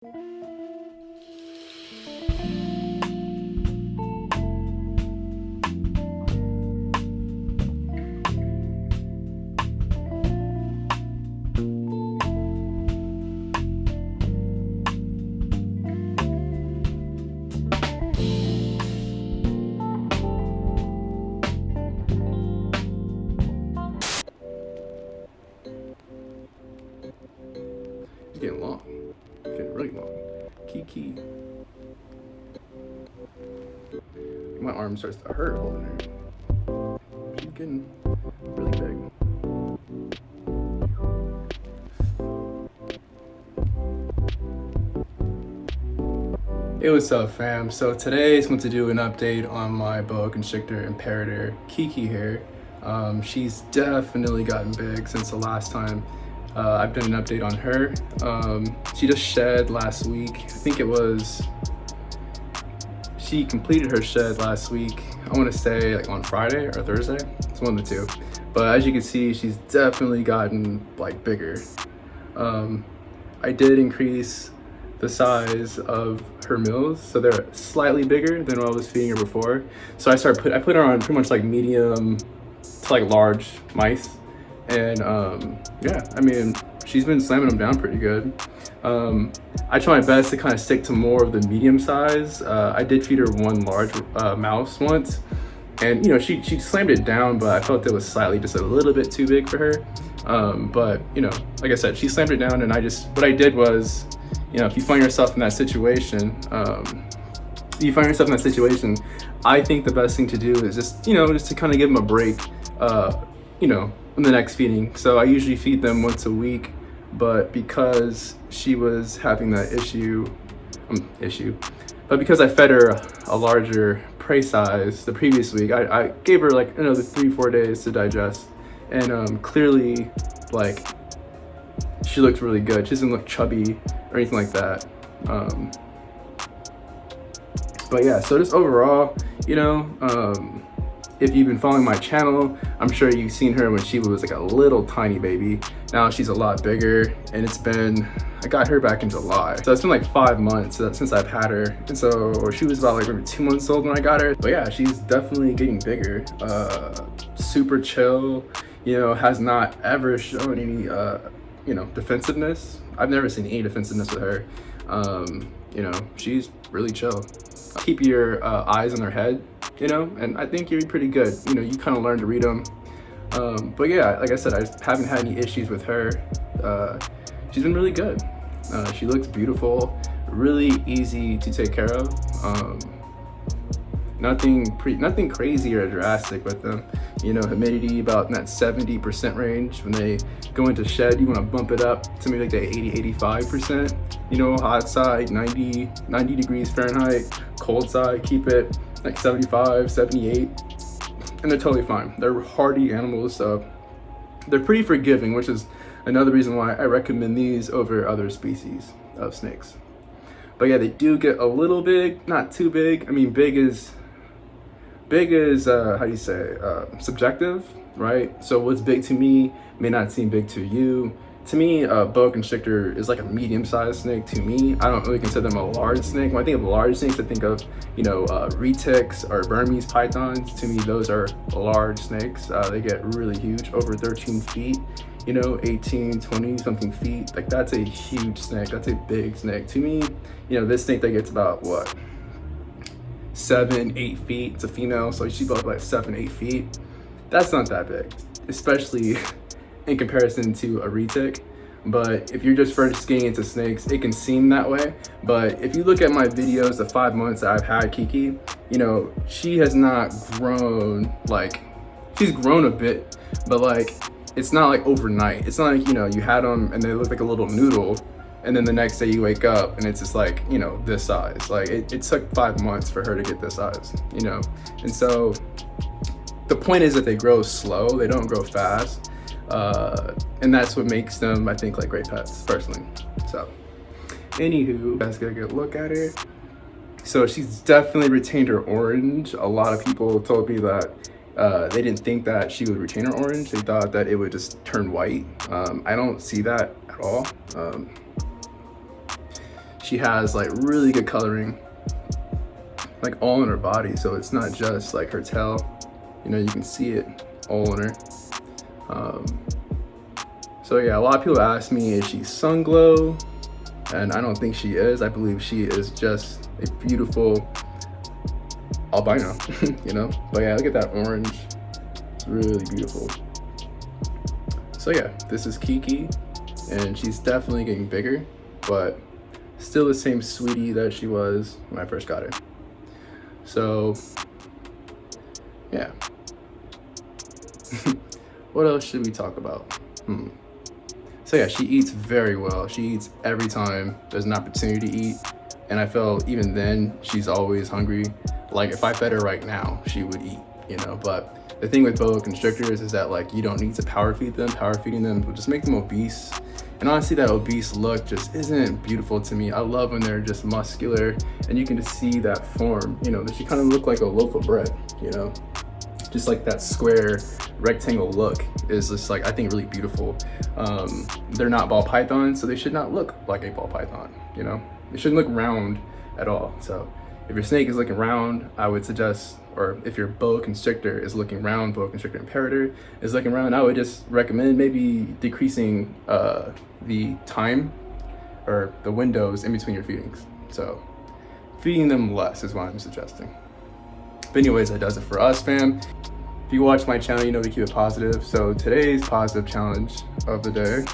It's getting long. It's getting really long. Kiki. My arm starts to hurt holding her. She's getting really big. Hey, what's up, fam? So today I just want to do an update on my Boa Constrictor Imperator Kiki here. She's definitely gotten big since the last time I've done an update on her. She just shed last week. I think it was, she completed her shed last week. I want to say like on Friday or Thursday. It's one of the two. But as you can see, she's definitely gotten like bigger. I did increase the size of her meals, so they're slightly bigger than what I was feeding her before. So I put her on pretty much like medium to like large mice, and yeah, I mean, she's been slamming them down pretty good. I try my best to kind of stick to more of the medium size. I did feed her one large mouse once, and you know, she slammed it down, but I felt it was slightly just a little bit too big for her. But you know, like I said, she slammed it down, and what I did was, you know, if you find yourself in that situation, I think the best thing to do is just to kind of give them a break, you know, in the next feeding. So I usually feed them once a week, but because she was having that issue, but because I fed her a larger prey size the previous week, I gave her like another 3-4 days to digest, and clearly, like, she looks really good. She doesn't look chubby or anything like that. But yeah, so just overall, you know, if you've been following my channel, I'm sure you've seen her when she was like a little tiny baby. Now she's a lot bigger, and I got her back in July. So it's been like 5 months since I've had her. And so she was about like maybe 2 months old when I got her. But yeah, she's definitely getting bigger. Super chill, you know, has not ever shown any, you know, defensiveness. I've never seen any defensiveness with her. You know, she's really chill. Keep your eyes on her head, you know, and I think you're pretty good. You know, you kind of learn to read them. But yeah, like I said, I haven't had any issues with her. She's been really good. She looks beautiful, really easy to take care of. Nothing crazy or drastic with them. You know, humidity about in that 70% range. When they go into shed, you want to bump it up to maybe like the 80-85%. You know, hot side 90 degrees Fahrenheit, cold side keep it like 75, 78, and they're totally fine. They're hardy animals, so they're pretty forgiving, which is another reason why I recommend these over other species of snakes. But yeah, they do get a little big, not too big. I mean, big is how do you say, subjective, right? So what's big to me may not seem big to you. To me, a boa constrictor is like a medium-sized snake to me. I don't really consider them a large snake. When I think of large snakes, I think of, you know, retics or Burmese pythons. To me, those are large snakes. They get really huge, over 13 feet, you know, 18, 20 something feet. Like, that's a huge snake. That's a big snake. To me, you know, this snake that gets about what, 7-8 feet. It's a female, so she's about like 7-8 feet. That's not that big, especially in comparison to a retic. But if you're just first getting into snakes, it can seem that way. But if you look at my videos, the 5 months that I've had Kiki, you know, she has not grown. Like, she's grown a bit, but like, it's not like overnight. It's not like, you know, you had them and they look like a little noodle, and then the next day you wake up and it's just like, you know, this size. Like, it took 5 months for her to get this size, you know? And so the point is that they grow slow, they don't grow fast. And that's what makes them, I think, like great pets, personally. So, anywho, let's get a good look at her. So she's definitely retained her orange. A lot of people told me that they didn't think that she would retain her orange. They thought that it would just turn white. I don't see that at all. she has like really good coloring, like all in her body. So it's not just like her tail, you know, you can see it all in her. So yeah, a lot of people ask me, is she sun glow? And I don't think she is. I believe she is just a beautiful albino, you know? But yeah, look at that orange. It's really beautiful. So yeah, this is Kiki, and she's definitely getting bigger, but still the same sweetie that she was when I first got her. So yeah. What else should we talk about? So yeah, she eats very well. She eats every time there's an opportunity to eat. And I feel even then, she's always hungry. Like if I fed her right now, she would eat, you know? But the thing with boa constrictors is that like you don't need to power feed them. Power feeding them will just make them obese. And honestly, that obese look just isn't beautiful to me. I love when they're just muscular and you can just see that form, you know, that she kind of look like a loaf of bread, you know? Just like that square rectangle look is just like, I think really beautiful. They're not ball pythons, so they should not look like a ball python, you know? They shouldn't look round at all. So if your snake is looking round, I would suggest, or if your boa constrictor is looking round, boa constrictor imperator is looking round, I would just recommend maybe decreasing the time or the windows in between your feedings. So feeding them less is what I'm suggesting. But anyways, that does it for us, fam. If you watch my channel, you know we keep it positive. So today's positive challenge of the day,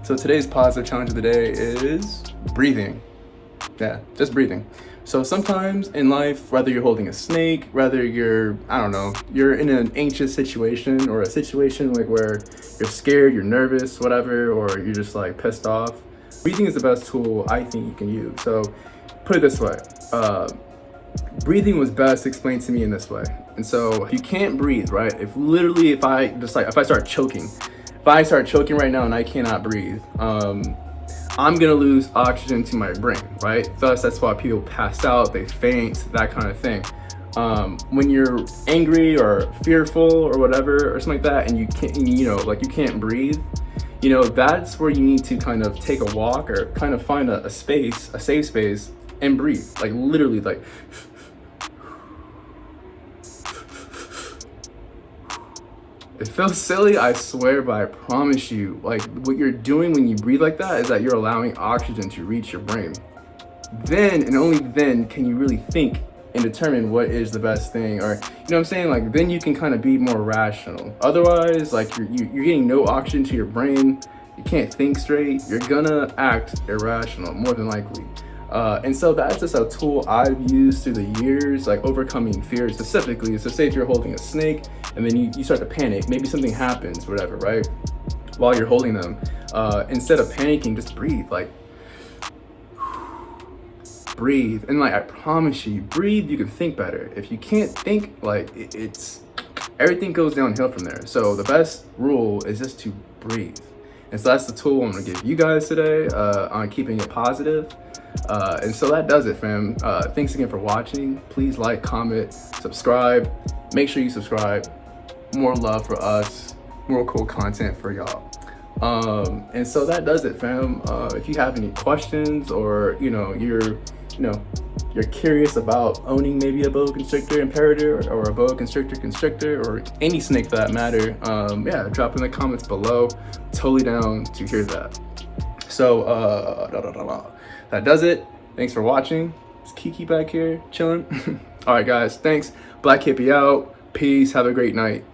so today's positive challenge of the day is breathing. Yeah, just breathing. So sometimes in life, whether you're holding a snake, whether you're, I don't know, you're in an anxious situation or a situation like where you're scared, you're nervous, whatever, or you're just like pissed off, breathing is the best tool I think you can use. So put it this way, breathing was best explained to me in this way. And so if you can't breathe, right? If I start choking, if I start choking right now and I cannot breathe, I'm gonna lose oxygen to my brain, right? Thus, that's why people pass out, they faint, that kind of thing. When you're angry or fearful or whatever, or something like that, and you can't, you know, like you can't breathe, you know, that's where you need to kind of take a walk or kind of find a space, a safe space, and breathe. Like literally, like. It feels silly, I swear, but I promise you, like what you're doing when you breathe like that is that you're allowing oxygen to reach your brain. Then and only then can you really think and determine what is the best thing, or you know what I'm saying? Like then you can kind of be more rational. Otherwise, like you're getting no oxygen to your brain, you can't think straight, you're gonna act irrational more than likely. And so that's just a tool I've used through the years, like overcoming fears specifically. So say if you're holding a snake and then you start to panic, maybe something happens, whatever, right? While you're holding them, instead of panicking, just breathe, like breathe. And like, I promise you, breathe, you can think better. If you can't think, like it's everything goes downhill from there. So the best rule is just to breathe. And so that's the tool I'm gonna give you guys today on keeping it positive. And so that does it, fam. Thanks again for watching. Please like, comment, subscribe. Make sure you subscribe. More love for us, more cool content for y'all. And so that does it, fam. If you have any questions, or you're curious about owning maybe a boa constrictor imperator or a boa constrictor or any snake for that matter, yeah, drop in the comments below. Totally down to hear that. So that does it. Thanks for watching. It's Kiki back here chilling. All right, guys, thanks. Blkhippiee out. Peace. Have a great night.